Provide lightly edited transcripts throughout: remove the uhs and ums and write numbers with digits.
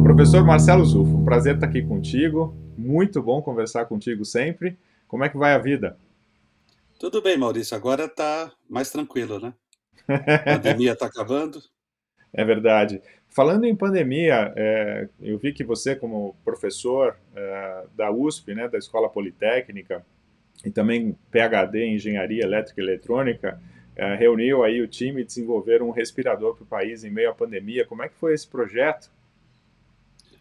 Professor Marcelo Zufo, um prazer estar aqui contigo. Muito bom conversar contigo sempre. Como é que vai a vida? Tudo bem, Maurício. Agora tá mais tranquilo, né? Pandemia tá acabando. É verdade. Falando em pandemia, eu vi que você, como professor da USP, né, da Escola Politécnica, e também PhD em Engenharia Elétrica e Eletrônica, reuniu aí o time e desenvolveram um respirador para o país em meio à pandemia. Como é que foi esse projeto?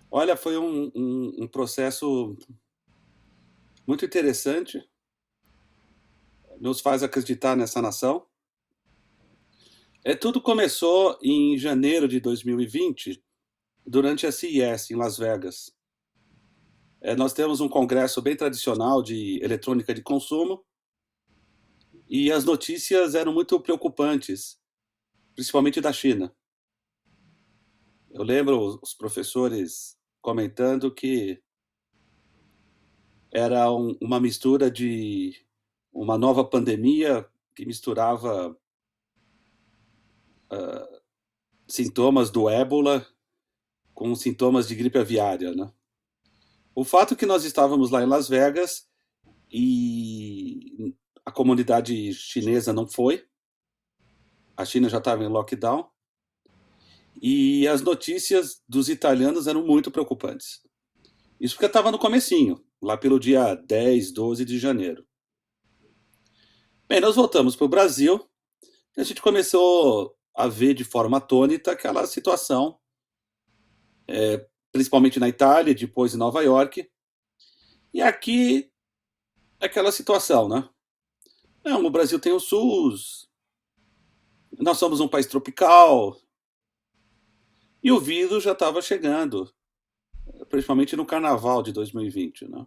Olha, foi um processo muito interessante, nos faz acreditar nessa nação. Tudo começou em janeiro de 2020, durante a CES, em Las Vegas. Nós temos um congresso bem tradicional de eletrônica de consumo e as notícias eram muito preocupantes, principalmente da China. Eu lembro os professores comentando que era uma mistura de uma nova pandemia que misturava sintomas do ébola com sintomas de gripe aviária, né? O fato é que nós estávamos lá em Las Vegas e a comunidade chinesa não foi, a China já estava em lockdown, e as notícias dos italianos eram muito preocupantes. Isso porque estava no comecinho, lá pelo dia 10, 12 de janeiro. Bem, nós voltamos para o Brasil e a gente começou a ver de forma atônita aquela situação, principalmente na Itália, depois em Nova York. E aqui, aquela situação, né? Não, o Brasil tem o SUS, nós somos um país tropical, e o vírus já estava chegando, principalmente no carnaval de 2020, né?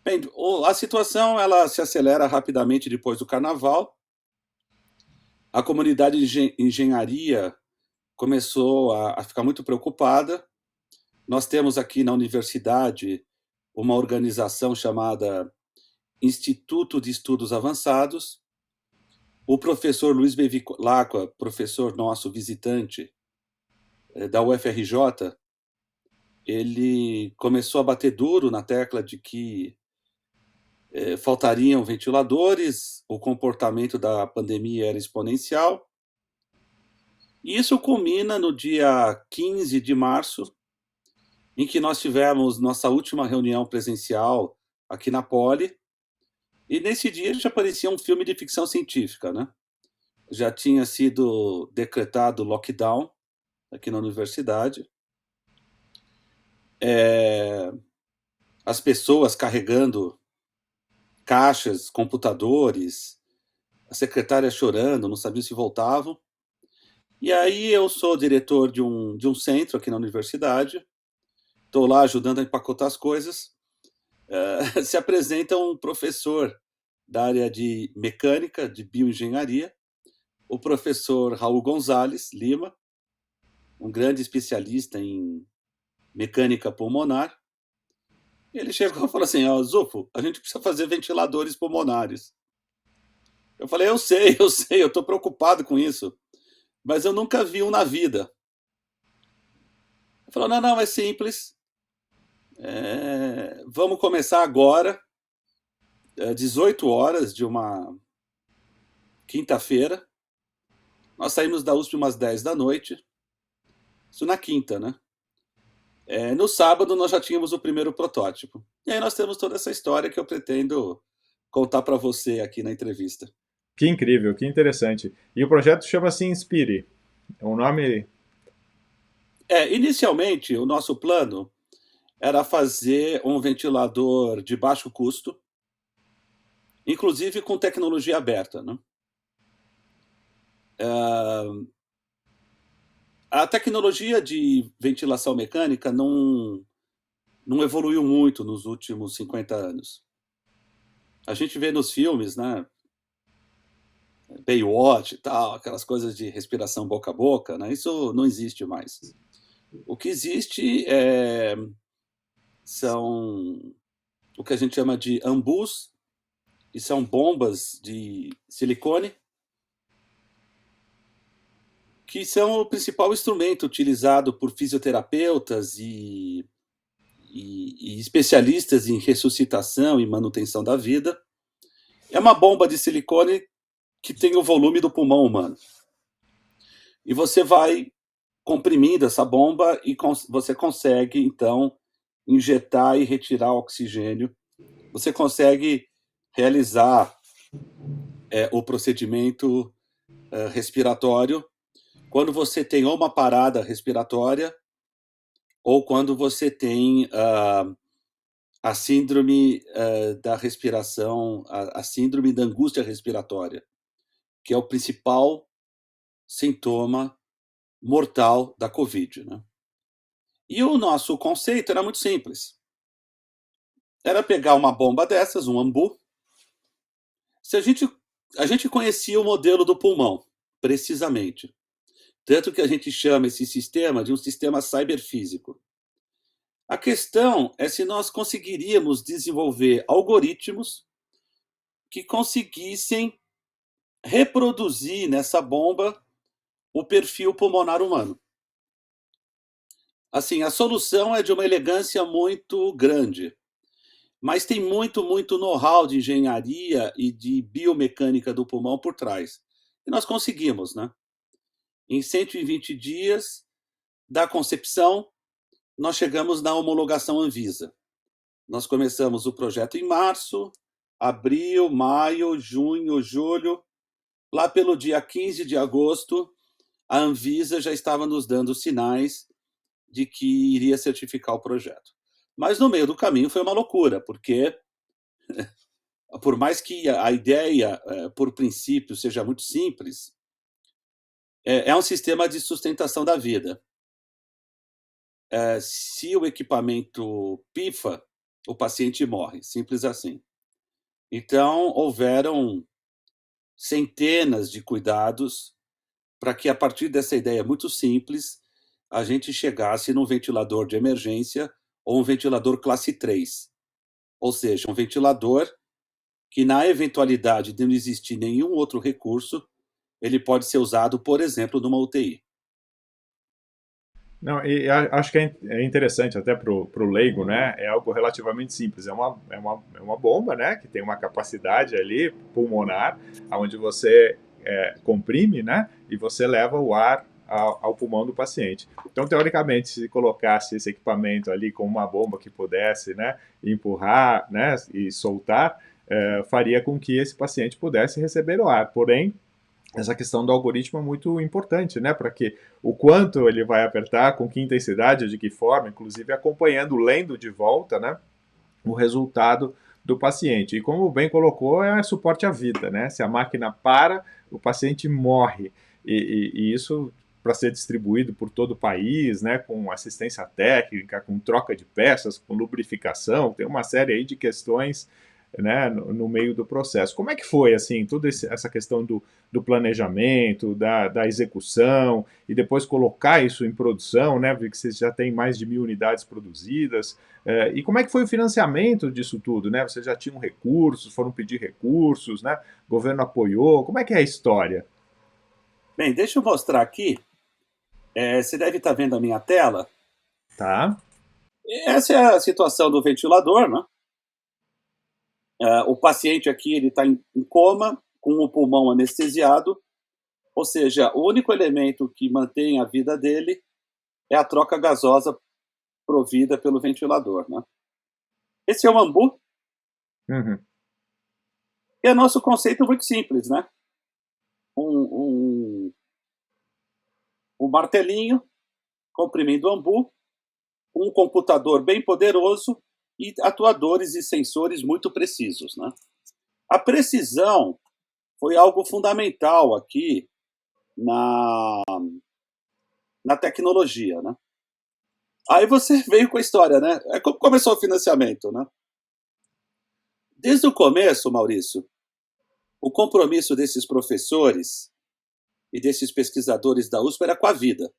Bem, a situação ela se acelera rapidamente depois do carnaval. A comunidade de engenharia começou a ficar muito preocupada. Nós temos aqui na universidade uma organização chamada Instituto de Estudos Avançados. O professor Luiz Bevilacqua, professor nosso visitante da UFRJ, ele começou a bater duro na tecla de que faltariam ventiladores, o comportamento da pandemia era exponencial. E isso culmina no dia 15 de março, em que nós tivemos nossa última reunião presencial aqui na Poli, e nesse dia já parecia um filme de ficção científica, né? Já tinha sido decretado lockdown aqui na universidade. As pessoas carregando caixas, computadores, a secretária chorando, não sabia se voltavam. E aí eu sou diretor de um centro aqui na universidade, estou lá ajudando a empacotar as coisas. Se apresenta um professor da área de mecânica, de bioengenharia, o professor Raul Gonzalez Lima, um grande especialista em mecânica pulmonar. Ele chegou e falou assim: ó, Zufo, a gente precisa fazer ventiladores pulmonares. Eu falei: eu sei, eu estou preocupado com isso, mas eu nunca vi um na vida. Ele falou: não, não, é simples. Vamos começar agora, 18 horas de uma quinta-feira. Nós saímos da USP umas 10 da noite, isso na quinta, né? No sábado nós já tínhamos o primeiro protótipo. E aí nós temos toda essa história que eu pretendo contar para você aqui na entrevista. Que incrível, que interessante. E o projeto chama-se Inspire. É um nome. Inicialmente, o nosso plano era fazer um ventilador de baixo custo, inclusive com tecnologia aberta, né? A tecnologia de ventilação mecânica não evoluiu muito nos últimos 50 anos. A gente vê nos filmes, né? Baywatch e tal, aquelas coisas de respiração boca a boca, né? Isso não existe mais. O que existe são o que a gente chama de ambus, e são bombas de silicone que são o principal instrumento utilizado por fisioterapeutas e especialistas em ressuscitação e manutenção da vida. É uma bomba de silicone que tem o volume do pulmão humano. E você vai comprimindo essa bomba e você consegue, então, injetar e retirar oxigênio. Você consegue realizar o procedimento respiratório quando você tem ou uma parada respiratória ou quando você tem a síndrome da respiração, a síndrome da angústia respiratória, que é o principal sintoma mortal da Covid, né? E o nosso conceito era muito simples. Era pegar uma bomba dessas, um ambu. A gente conhecia o modelo do pulmão, precisamente. Tanto que a gente chama esse sistema de um sistema cyberfísico. A questão é se nós conseguiríamos desenvolver algoritmos que conseguissem reproduzir nessa bomba o perfil pulmonar humano. Assim, a solução é de uma elegância muito grande, mas tem muito, muito know-how de engenharia e de biomecânica do pulmão por trás. E nós conseguimos, né? Em 120 dias da concepção, nós chegamos na homologação Anvisa. Nós começamos o projeto em março, abril, maio, junho, julho. Lá pelo dia 15 de agosto, a Anvisa já estava nos dando sinais de que iria certificar o projeto. Mas no meio do caminho foi uma loucura, porque por mais que a ideia, por princípio, seja muito simples, é um sistema de sustentação da vida. Se o equipamento pifa, o paciente morre, simples assim. Então, houveram centenas de cuidados para que, a partir dessa ideia muito simples, a gente chegasse num ventilador de emergência ou um ventilador classe 3. Ou seja, um ventilador que, na eventualidade de não existir nenhum outro recurso, ele pode ser usado, por exemplo, numa UTI. Não, e acho que é interessante até para o leigo, né? É algo relativamente simples. É uma bomba, né? Que tem uma capacidade ali pulmonar, onde você comprime, né? E você leva o ar ao pulmão do paciente. Então, teoricamente, se colocasse esse equipamento ali com uma bomba que pudesse, né? Empurrar, né? E soltar, faria com que esse paciente pudesse receber o ar. Porém, essa questão do algoritmo é muito importante, né? Para que o quanto ele vai apertar, com que intensidade, de que forma, inclusive acompanhando, lendo de volta, né? O resultado do paciente. E como bem colocou, é suporte à vida, né? Se a máquina para, o paciente morre. E isso para ser distribuído por todo o país, né? Com assistência técnica, com troca de peças, com lubrificação, tem uma série aí de questões, né, no meio do processo. Como é que foi, assim, toda essa questão do planejamento, da execução, e depois colocar isso em produção, né, porque vocês já têm mais de 1.000 unidades produzidas, e como é que foi o financiamento disso tudo, né? Vocês já tinham recursos, foram pedir recursos, né? O governo apoiou, como é que é a história? Bem, deixa eu mostrar aqui. Você deve estar vendo a minha tela. Tá? Essa é a situação do ventilador, né? O paciente aqui ele está em coma, com o pulmão anestesiado, ou seja, o único elemento que mantém a vida dele é a troca gasosa provida pelo ventilador, né? Esse é o ambu. Uhum. E é nosso conceito muito simples, né? Um martelinho comprimindo o ambu, um computador bem poderoso e atuadores e sensores muito precisos, né? A precisão foi algo fundamental aqui na tecnologia, né? Aí você veio com a história, né? Como começou o financiamento, né? Desde o começo, Maurício, o compromisso desses professores e desses pesquisadores da USP era com a vida.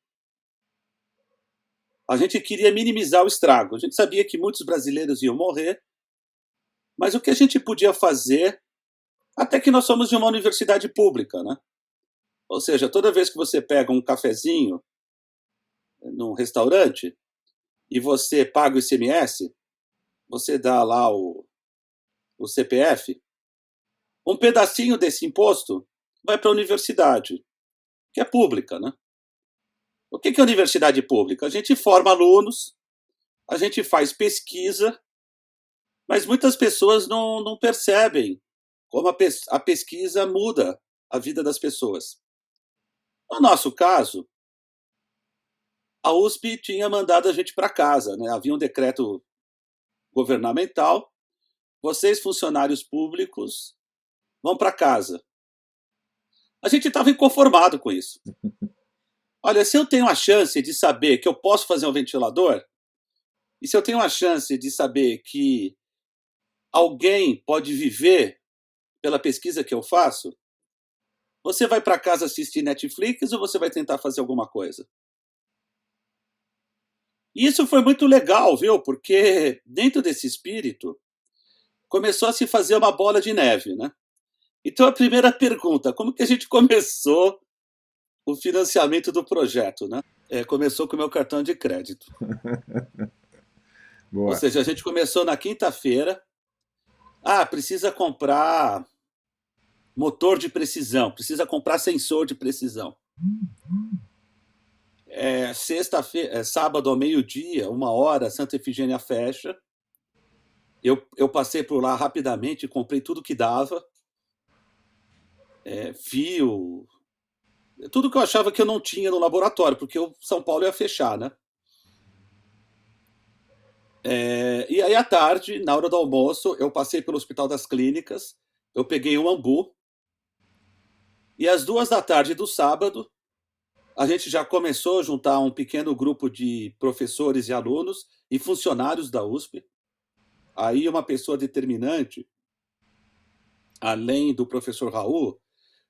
A gente queria minimizar o estrago. A gente sabia que muitos brasileiros iam morrer, mas o que a gente podia fazer, até que nós somos de uma universidade pública, né? Ou seja, toda vez que você pega um cafezinho num restaurante e você paga o ICMS, você dá lá o CPF, um pedacinho desse imposto vai para a universidade, que é pública, né? O que é universidade pública? A gente forma alunos, a gente faz pesquisa, mas muitas pessoas não percebem como a pesquisa muda a vida das pessoas. No nosso caso, a USP tinha mandado a gente para casa, né? Havia um decreto governamental, vocês funcionários públicos vão para casa. A gente estava inconformado com isso. Olha, se eu tenho a chance de saber que eu posso fazer um ventilador, e se eu tenho a chance de saber que alguém pode viver pela pesquisa que eu faço, você vai para casa assistir Netflix ou você vai tentar fazer alguma coisa? E isso foi muito legal, viu? Porque dentro desse espírito começou a se fazer uma bola de neve, né? Então a primeira pergunta, como que a gente começou o financiamento do projeto, né? Começou com o meu cartão de crédito. Ou Boa. seja, a gente começou na quinta-feira. Precisa comprar motor de precisão, precisa comprar sensor de precisão. Sexta-feira, sábado ao meio-dia, 1h, Santa Efigênia fecha. Eu passei por lá rapidamente, comprei tudo que dava, fio, tudo que eu achava que eu não tinha no laboratório, porque o São Paulo ia fechar, né? E aí, à tarde, na hora do almoço, eu passei pelo Hospital das Clínicas, eu peguei um Ambu, e às 2h da tarde do sábado, a gente já começou a juntar um pequeno grupo de professores e alunos e funcionários da USP. Aí uma pessoa determinante, além do professor Raul,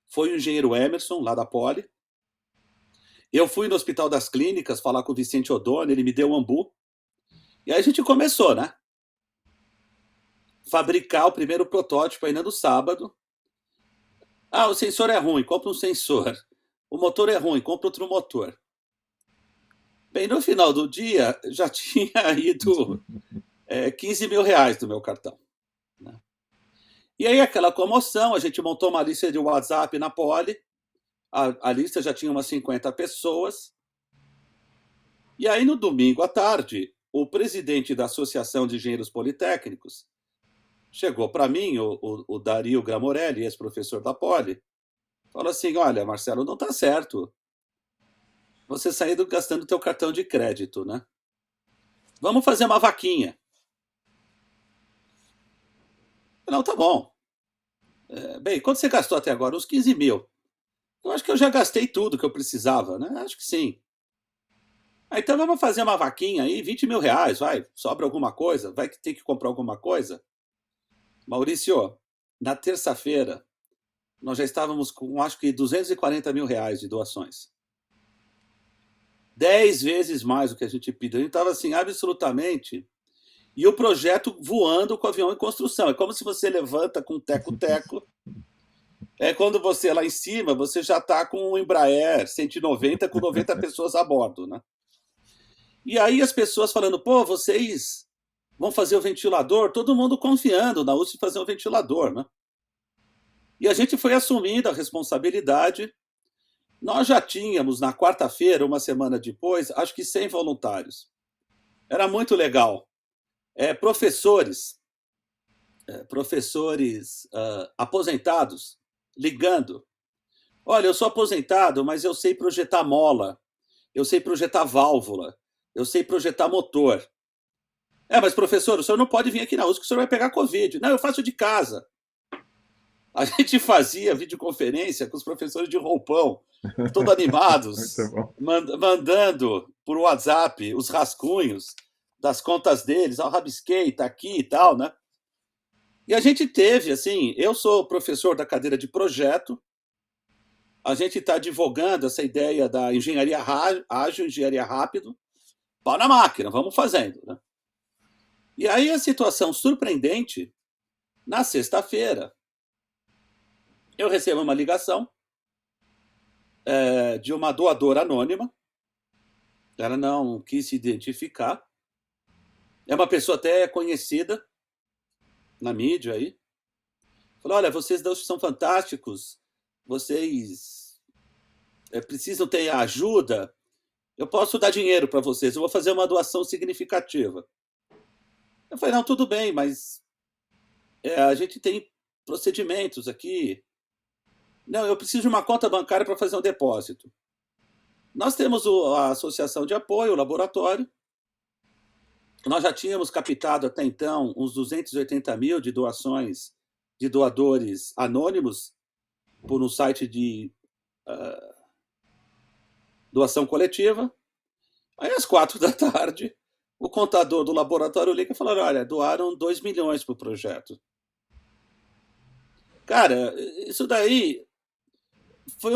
foi o engenheiro Emerson, lá da Poli. Eu fui no Hospital das Clínicas falar com o Vicente Odoni, ele me deu um Ambu. E aí a gente começou, né? Fabricar o primeiro protótipo ainda no sábado. O sensor é ruim, compra um sensor. O motor é ruim, compra outro motor. Bem, no final do dia, já tinha ido 15 mil reais do meu cartão, né? E aí aquela comoção, a gente montou uma lista de WhatsApp na Poli, a lista já tinha umas 50 pessoas, e aí no domingo à tarde, o presidente da Associação de Engenheiros Politécnicos chegou para mim, o Dario Gramorelli, ex-professor da Poli, falou assim, olha, Marcelo, não está certo você saindo gastando teu cartão de crédito, né? Vamos fazer uma vaquinha. Não, tá bom. Bem, quanto você gastou até agora? Uns 15 mil. Eu acho que eu já gastei tudo que eu precisava, né? Acho que sim. Então vamos fazer uma vaquinha aí, 20 mil reais, vai. Sobra alguma coisa? Vai ter que comprar alguma coisa? Maurício, na terça-feira, nós já estávamos com, acho que, 240 mil reais de doações. 10 vezes mais do que a gente pediu. A gente estava assim, absolutamente. E o projeto voando com o avião em construção. É como se você levanta com teco-teco. Quando você lá em cima, você já está com um Embraer 190 com 90 pessoas a bordo, né? E aí as pessoas falando, pô, vocês vão fazer o ventilador, todo mundo confiando na USP fazer um ventilador, né? E a gente foi assumindo a responsabilidade. Nós já tínhamos, na quarta-feira, uma semana depois, acho que 100 voluntários. Era muito legal. Professores aposentados, ligando. Olha, eu sou aposentado, mas eu sei projetar mola, eu sei projetar válvula, eu sei projetar motor. Mas professor, o senhor não pode vir aqui na USP, que o senhor vai pegar Covid. Não, eu faço de casa. A gente fazia videoconferência com os professores de roupão, todos animados, mandando por WhatsApp os rascunhos das contas deles, rabisquei, tá aqui e tal, né? E a gente teve, assim, eu sou professor da cadeira de projeto, a gente está divulgando essa ideia da engenharia ágil, engenharia rápido, pau na máquina, vamos fazendo, né? E aí a situação surpreendente, na sexta-feira, eu recebo uma ligação de uma doadora anônima. Ela não quis se identificar. É uma pessoa até conhecida na mídia aí. Falou: olha, vocês dois são fantásticos, vocês precisam ter ajuda, eu posso dar dinheiro para vocês, eu vou fazer uma doação significativa. Eu falei: não, tudo bem, mas a gente tem procedimentos aqui. Não, eu preciso de uma conta bancária para fazer um depósito. Nós temos a associação de apoio, o laboratório. Nós já tínhamos captado até então uns 280 mil de doações de doadores anônimos por um site de doação coletiva. Aí, às 4 da tarde, o contador do laboratório liga e falou: olha, doaram 2 milhões para o projeto. Cara, isso daí foi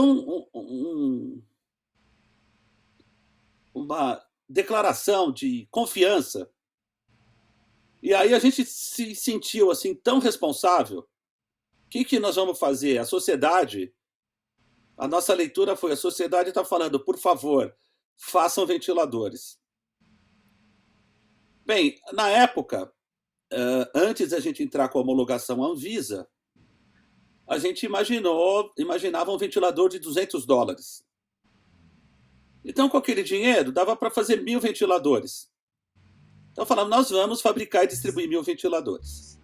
uma declaração de confiança. E aí a gente se sentiu assim tão responsável. O que nós vamos fazer? A sociedade, a nossa leitura foi: a sociedade está falando, por favor, façam ventiladores. Bem, na época, antes da gente entrar com a homologação Anvisa, a gente imaginava um ventilador de $200. Então, com aquele dinheiro, dava para fazer 1.000 ventiladores. Então, falamos: nós vamos fabricar e distribuir 1.000 ventiladores.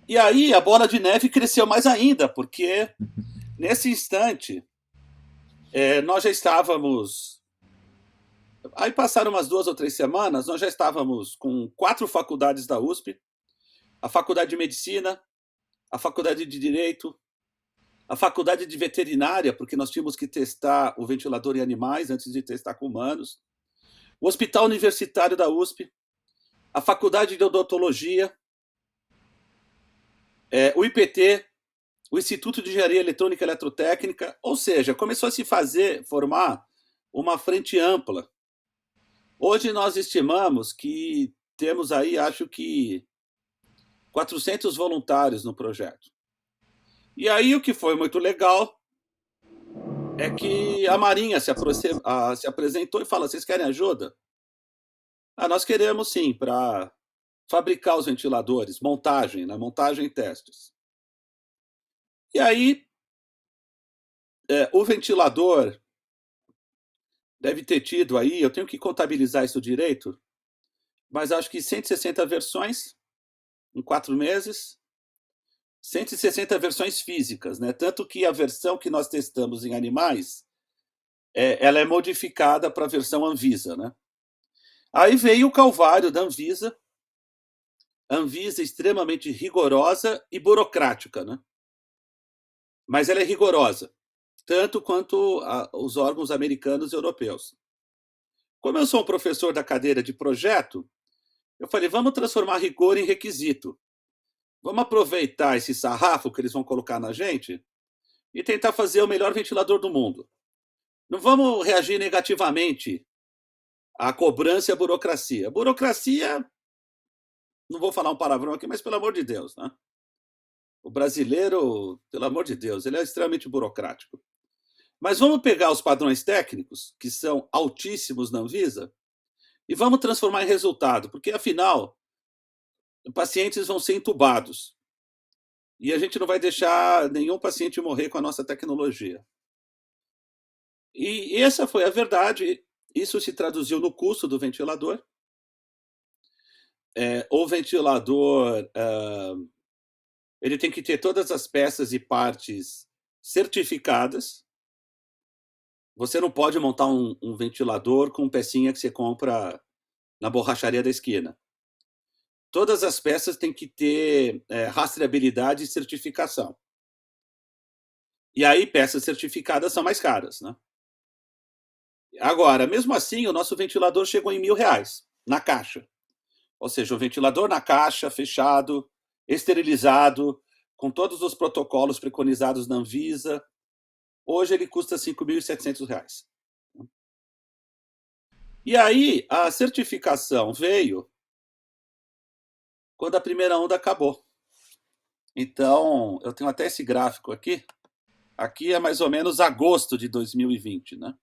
E aí, a bola de neve cresceu mais ainda, porque nesse instante, nós já estávamos... Aí passaram umas 2 ou 3 semanas, nós já estávamos com 4 faculdades da USP, a Faculdade de Medicina, a Faculdade de Direito, a Faculdade de Veterinária, porque nós tínhamos que testar o ventilador em animais antes de testar com humanos, o Hospital Universitário da USP, a Faculdade de Odontologia, o IPT, o Instituto de Engenharia Eletrônica e Eletrotécnica, ou seja, começou a se formar uma frente ampla. Hoje nós estimamos que temos aí, acho que, 400 voluntários no projeto. E aí o que foi muito legal é que a Marinha se apresentou e falou: vocês querem ajuda? Nós queremos sim, para fabricar os ventiladores, montagem, né? Montagem e testes. E aí, o ventilador deve ter tido aí, eu tenho que contabilizar isso direito, mas acho que 160 versões em 4 meses, 160 versões físicas, né? Tanto que a versão que nós testamos em animais, ela é modificada para a versão Anvisa, né? Aí veio o calvário da Anvisa extremamente rigorosa e burocrática, né? Mas ela é rigorosa, tanto quanto os órgãos americanos e europeus. Como eu sou um professor da cadeira de projeto, eu falei: vamos transformar rigor em requisito. Vamos aproveitar esse sarrafo que eles vão colocar na gente e tentar fazer o melhor ventilador do mundo. Não vamos reagir negativamente à cobrança e à burocracia. Burocracia, não vou falar um palavrão aqui, mas pelo amor de Deus, né? O brasileiro, pelo amor de Deus, ele é extremamente burocrático. Mas vamos pegar os padrões técnicos, que são altíssimos na Anvisa, e vamos transformar em resultado, porque afinal, pacientes vão ser entubados. E a gente não vai deixar nenhum paciente morrer com a nossa tecnologia. E essa foi a verdade. Isso se traduziu no custo do ventilador. O ventilador, ele tem que ter todas as peças e partes certificadas. Você não pode montar um ventilador com pecinha que você compra na borracharia da esquina. Todas as peças têm que ter rastreabilidade e certificação. E aí, peças certificadas são mais caras, né? Agora, mesmo assim, o nosso ventilador chegou em R$ 1.000 na caixa. Ou seja, o ventilador na caixa, fechado, esterilizado, com todos os protocolos preconizados na Anvisa. Hoje ele custa R$ 5.700. E aí, a certificação veio quando a primeira onda acabou. Então, eu tenho até esse gráfico aqui. Aqui é mais ou menos agosto de 2020, né?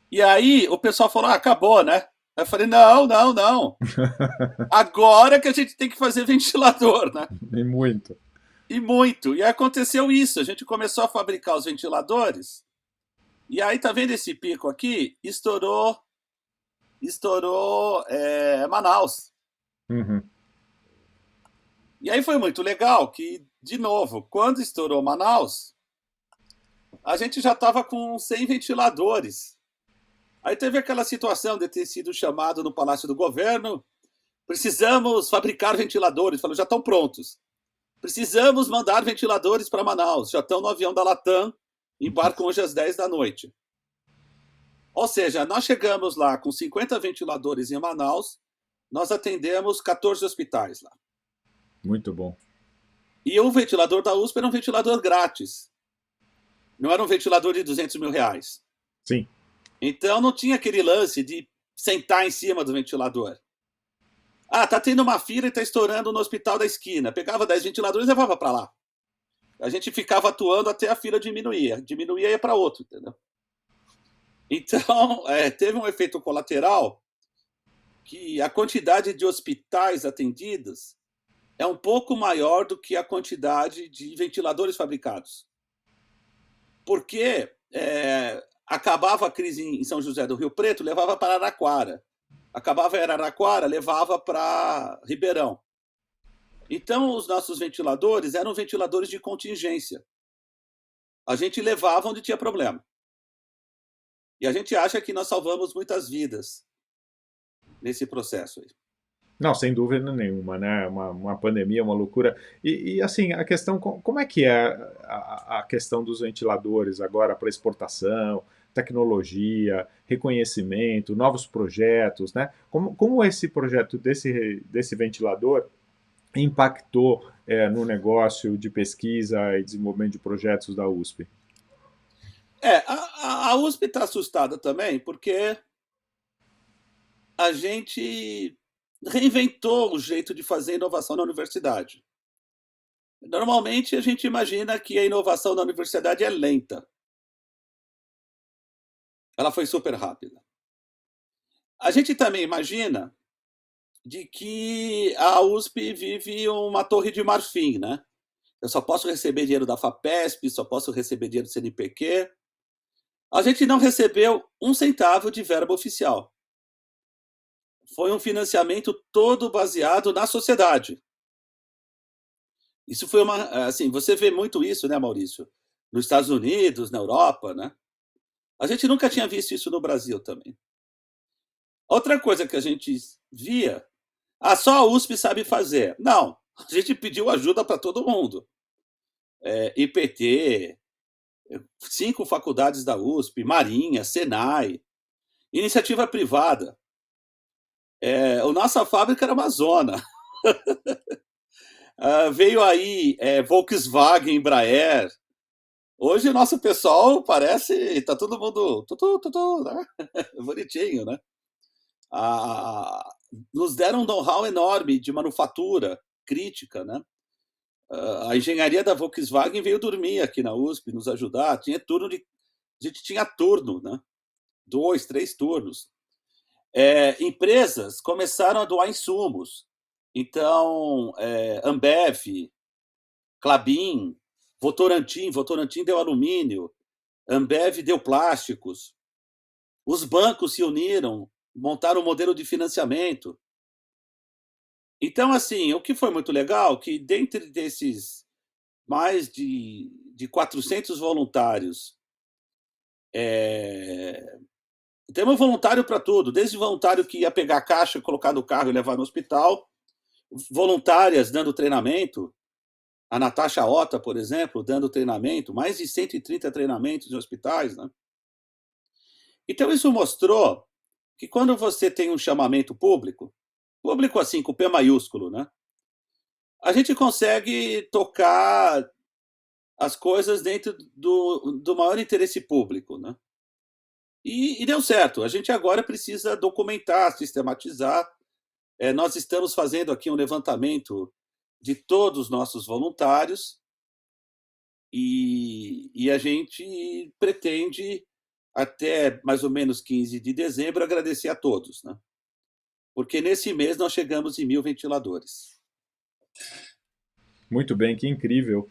E aí o pessoal falou, acabou, né? Eu falei, não, não, não. Agora que a gente tem que fazer ventilador, né? E muito. E muito. E aconteceu isso. A gente começou a fabricar os ventiladores. E aí, tá vendo esse pico aqui? Estourou Manaus. Uhum. E aí foi muito legal que, de novo, quando estourou Manaus, a gente já estava com 100 ventiladores. Aí teve aquela situação de ter sido chamado no Palácio do Governo, precisamos fabricar ventiladores. Falou, já estão prontos. Precisamos mandar ventiladores para Manaus. Já estão no avião da Latam, embarcam hoje às 10 da noite. Ou seja, nós chegamos lá com 50 ventiladores em Manaus, nós atendemos 14 hospitais lá. Muito bom. E o ventilador da USP era um ventilador grátis. Não era um ventilador de 200 mil reais. Sim. Então não tinha aquele lance de sentar em cima do ventilador. Ah, tá tendo uma fila e tá estourando no hospital da esquina. Pegava 10 ventiladores e levava para lá. A gente ficava atuando até a fila diminuía. Diminuía e ia para outro, entendeu? Então, teve um efeito colateral que a quantidade de hospitais atendidos é um pouco maior do que a quantidade de ventiladores fabricados. Porque acabava a crise em São José do Rio Preto, levava para Araraquara. Acabava em Araraquara, levava para Ribeirão. Então, os nossos ventiladores eram ventiladores de contingência. A gente levava onde tinha problema. E a gente acha que nós salvamos muitas vidas nesse processo aí. Não, sem dúvida nenhuma, né? Uma pandemia, uma loucura. Assim, a questão, como é que é a questão dos ventiladores agora para exportação, tecnologia, reconhecimento, novos projetos, né? Como esse projeto desse ventilador impactou no negócio de pesquisa e desenvolvimento de projetos da USP? A USP está assustada também porque a gente reinventou o jeito de fazer inovação na universidade. Normalmente a gente imagina que a inovação na universidade é lenta. Ela foi super rápida. A gente também imagina de que a USP vive uma torre de marfim, né? Eu só posso receber dinheiro da FAPESP, só posso receber dinheiro do CNPq. A gente não recebeu um centavo de verba oficial. Foi um financiamento todo baseado na sociedade. Isso foi assim, você vê muito isso, né, Maurício? Nos Estados Unidos, na Europa, né? A gente nunca tinha visto isso no Brasil também. Outra coisa que a gente via, só a USP sabe fazer. Não, a gente pediu ajuda para todo mundo. IPT, 5 faculdades da USP, Marinha, Senai, iniciativa privada. A nossa fábrica era uma zona. Veio aí Volkswagen, Embraer. Hoje o nosso pessoal parece, tá todo mundo né? Bonitinho, né? Nos deram um know-how enorme de manufatura crítica, né? A engenharia da Volkswagen veio dormir aqui na USP, nos ajudar. Tinha turno a gente tinha turno, né? 2, 3 turnos. Empresas começaram a doar insumos. Então, Ambev, Klabin, Votorantim deu alumínio, Ambev deu plásticos. Os bancos se uniram, montaram um modelo de financiamento. Então, assim, o que foi muito legal, que dentre desses mais de 400 voluntários, temos voluntário para tudo, desde voluntário que ia pegar a caixa, colocar no carro e levar no hospital, voluntárias dando treinamento, a Natasha Ota, por exemplo, dando treinamento, mais de 130 treinamentos em hospitais, né? Então, isso mostrou que quando você tem um chamamento público assim, com P maiúsculo, né? A gente consegue tocar as coisas dentro do maior interesse público, né? E deu certo. A gente agora precisa documentar, sistematizar. Nós estamos fazendo aqui um levantamento de todos os nossos voluntários e a gente pretende, até mais ou menos 15 de dezembro, agradecer a todos, né? Porque nesse mês nós chegamos em 1.000 ventiladores. Muito bem, que incrível.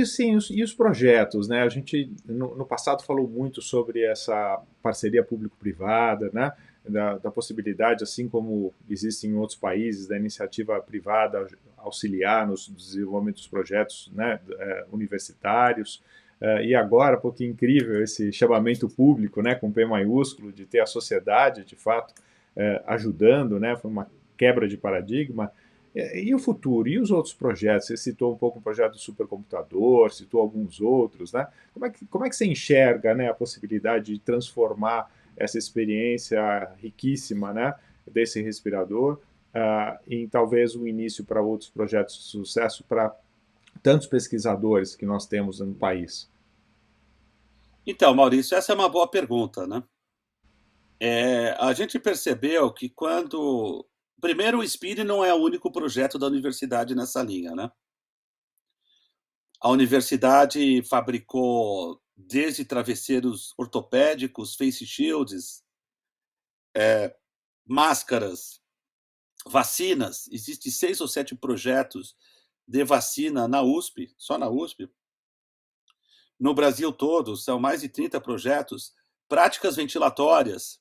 Sim, e os projetos, né? A gente no passado falou muito sobre essa parceria público-privada, né? Da possibilidade, assim como existe em outros países, da iniciativa privada auxiliar no desenvolvimento dos projetos, né? Universitários. E agora, pô, que incrível esse chamamento público, né? Com P maiúsculo, de ter a sociedade, de fato, ajudando, né? Foi uma quebra de paradigma. E o futuro? E os outros projetos? Você citou um pouco o projeto do supercomputador, citou alguns outros, né? Como é que você enxerga, né, a possibilidade de transformar essa experiência riquíssima, né, desse respirador em talvez um início para outros projetos de sucesso para tantos pesquisadores que nós temos no país? Então, Maurício, essa é uma boa pergunta, né? A gente percebeu que quando... Primeiro, o SPIRI não é o único projeto da universidade nessa linha, né? A universidade fabricou desde travesseiros ortopédicos, face shields, máscaras, vacinas. Existem 6 ou 7 projetos de vacina na USP, só na USP. No Brasil todo, são mais de 30 projetos. Práticas ventilatórias.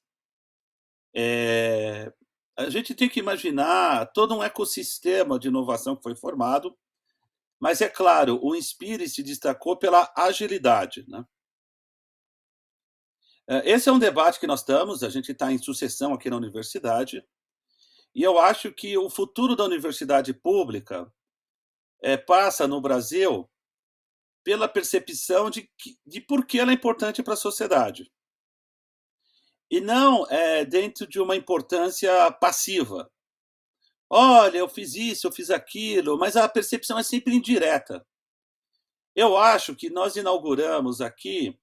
A gente tem que imaginar todo um ecossistema de inovação que foi formado, mas é claro, o Inspire se destacou pela agilidade, né? Esse é um debate que nós estamos, a gente está em sucessão aqui na universidade, e eu acho que o futuro da universidade pública passa no Brasil pela percepção de por que ela é importante para a sociedade. E não dentro de uma importância passiva. Olha, eu fiz isso, eu fiz aquilo, mas a percepção é sempre indireta. Eu acho que nós inauguramos aqui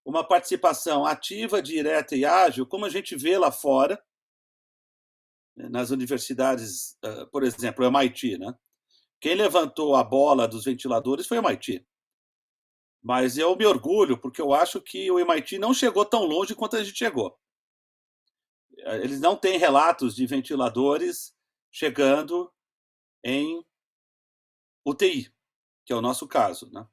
uma participação ativa, direta e ágil, como a gente vê lá fora, nas universidades, por exemplo, o MIT, né? Quem levantou a bola dos ventiladores foi o MIT. Mas eu me orgulho, porque eu acho que o MIT não chegou tão longe quanto a gente chegou. Eles não têm relatos de ventiladores chegando em UTI, que é o nosso caso, né?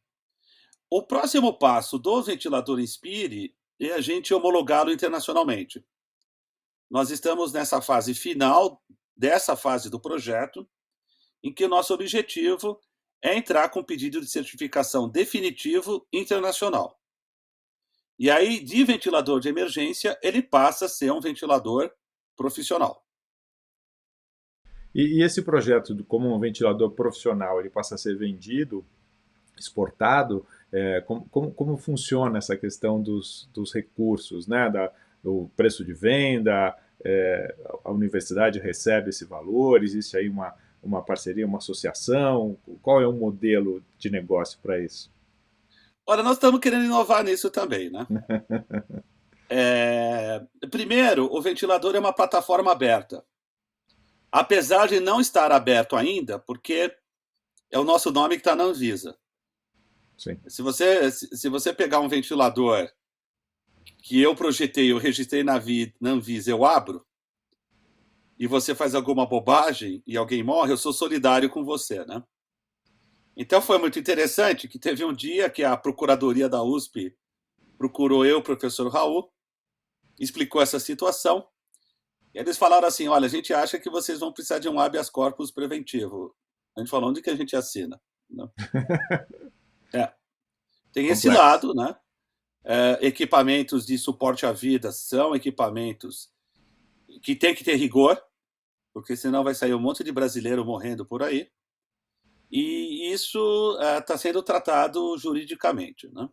O próximo passo do ventilador Inspire é a gente homologá-lo internacionalmente. Nós estamos nessa fase final dessa fase do projeto, em que o nosso objetivo é entrar com pedido de certificação definitivo internacional. E aí, de ventilador de emergência, ele passa a ser um ventilador profissional. E esse projeto, como um ventilador profissional, ele passa a ser vendido, exportado? Como funciona essa questão dos recursos, né? Do preço de venda? A universidade recebe esse valor? Existe aí uma parceria, uma associação? Qual é o modelo de negócio para isso? Olha, nós estamos querendo inovar nisso também, né? Primeiro, o ventilador é uma plataforma aberta. Apesar de não estar aberto ainda, porque é o nosso nome que está na Anvisa. Sim. Se você pegar um ventilador que eu projetei, eu registrei na Anvisa, eu abro, e você faz alguma bobagem e alguém morre, eu sou solidário com você, né? Então foi muito interessante que teve um dia que a Procuradoria da USP procurou eu, o professor Raul, explicou essa situação, e eles falaram assim, olha, a gente acha que vocês vão precisar de um habeas corpus preventivo. A gente falou, onde que a gente assina? Não. Tem esse Complexo. lado, né? Equipamentos de suporte à vida são equipamentos que tem que ter rigor, porque senão vai sair um monte de brasileiro morrendo por aí. E isso está sendo tratado juridicamente, né?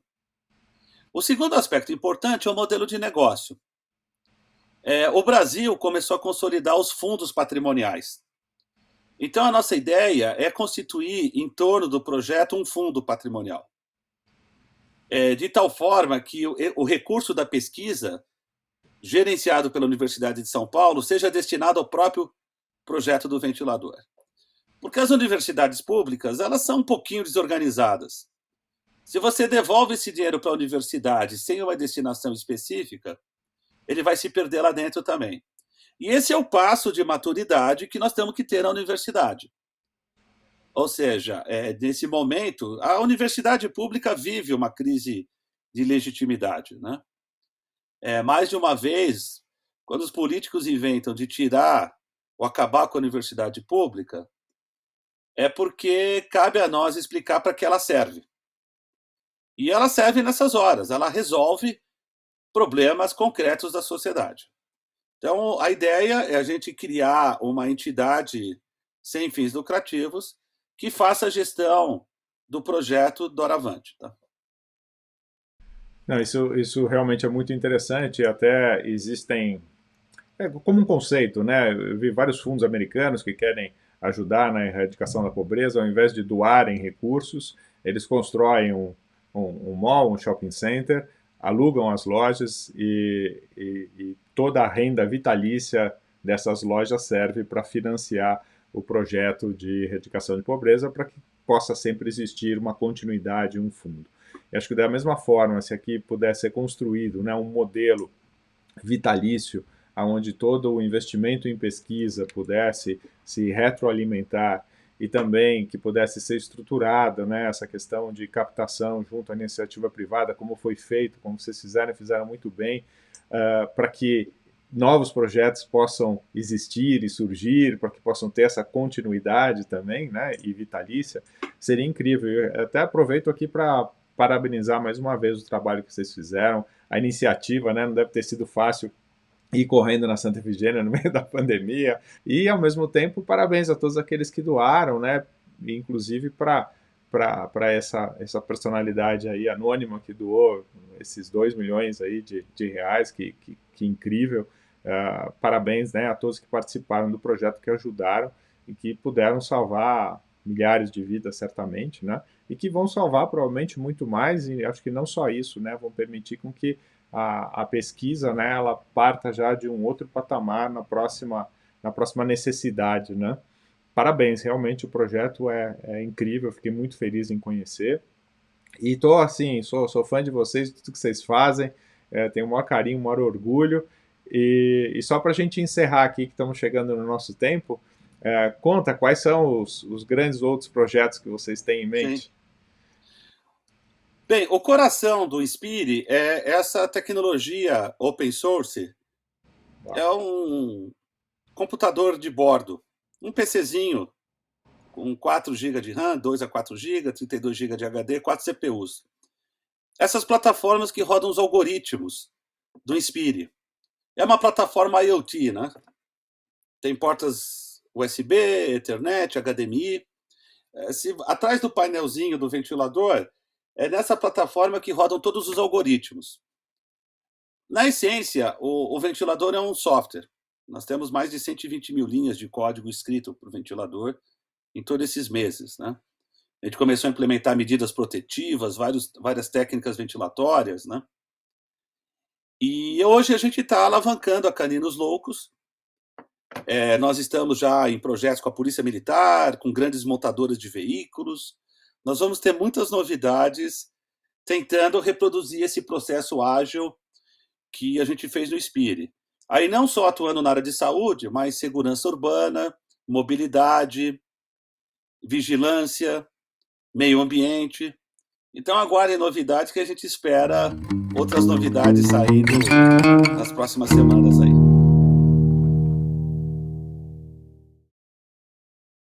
O segundo aspecto importante é o modelo de negócio. O Brasil começou a consolidar os fundos patrimoniais. Então, a nossa ideia é constituir, em torno do projeto, um fundo patrimonial. De tal forma que o recurso da pesquisa, gerenciado pela Universidade de São Paulo, seja destinado ao próprio projeto do ventilador. Porque as universidades públicas, elas são um pouquinho desorganizadas. Se você devolve esse dinheiro para a universidade sem uma destinação específica, ele vai se perder lá dentro também. E esse é o passo de maturidade que nós temos que ter na universidade. Ou seja, nesse momento, a universidade pública vive uma crise de legitimidade, né? Mais de uma vez, quando os políticos inventam de tirar ou acabar com a universidade pública, é porque cabe a nós explicar para que ela serve. E ela serve nessas horas, ela resolve problemas concretos da sociedade. Então, a ideia é a gente criar uma entidade sem fins lucrativos que faça a gestão do projeto Doravante. Tá? Não, isso realmente é muito interessante. Até existem, como um conceito, né? Eu vi vários fundos americanos que querem ajudar na erradicação da pobreza, ao invés de doarem recursos, eles constroem um mall, um shopping center, alugam as lojas e toda a renda vitalícia dessas lojas serve para financiar o projeto de erradicação de pobreza, para que possa sempre existir uma continuidade, um fundo. Eu acho que da mesma forma, se aqui pudesse ser construído, né, um modelo vitalício, onde todo o investimento em pesquisa pudesse se retroalimentar e também que pudesse ser estruturada, né, essa questão de captação junto à iniciativa privada, como foi feito, como vocês fizeram muito bem, para que novos projetos possam existir e surgir, para que possam ter essa continuidade também, né, e vitalícia, seria incrível. Eu até aproveito aqui para parabenizar mais uma vez o trabalho que vocês fizeram, a iniciativa, né, não deve ter sido fácil ir correndo na Santa Efigênia no meio da pandemia, e ao mesmo tempo parabéns a todos aqueles que doaram, né, inclusive para essa personalidade aí anônima que doou esses 2 milhões aí de reais, que incrível. Parabéns, né, a todos que participaram do projeto, que ajudaram e que puderam salvar milhares de vidas, certamente, né, e que vão salvar provavelmente muito mais, e acho que não só isso, né, vão permitir com que a pesquisa, né, ela parta já de um outro patamar na próxima necessidade, né. Parabéns, realmente o projeto é incrível, fiquei muito feliz em conhecer. E tô assim, sou fã de vocês, de tudo que vocês fazem, tenho o maior carinho, o maior orgulho. E só para a gente encerrar aqui, que estamos chegando no nosso tempo, conta quais são os grandes outros projetos que vocês têm em Sim. mente. Bem, o coração do Inspire é essa tecnologia open source. Uau. É um computador de bordo, um PCzinho com 4 GB de RAM, 2 a 4 GB, 32 GB de HD, 4 CPUs. Essas plataformas que rodam os algoritmos do Inspire. É uma plataforma IoT, né? Tem portas USB, Ethernet, HDMI. Atrás do painelzinho do ventilador, é nessa plataforma que rodam todos os algoritmos. Na essência, o ventilador é um software. Nós temos mais de 120 mil linhas de código escrito para o ventilador em todos esses meses, né? A gente começou a implementar medidas protetivas, várias técnicas ventilatórias, né? E hoje a gente está alavancando a Caninos Loucos. Nós estamos já em projetos com a Polícia Militar, com grandes montadoras de veículos. Nós vamos ter muitas novidades tentando reproduzir esse processo ágil que a gente fez no Inspire. Aí não só atuando na área de saúde, mas segurança urbana, mobilidade, vigilância, meio ambiente. Então aguardem novidades, que a gente espera outras novidades saindo nas próximas semanas aí.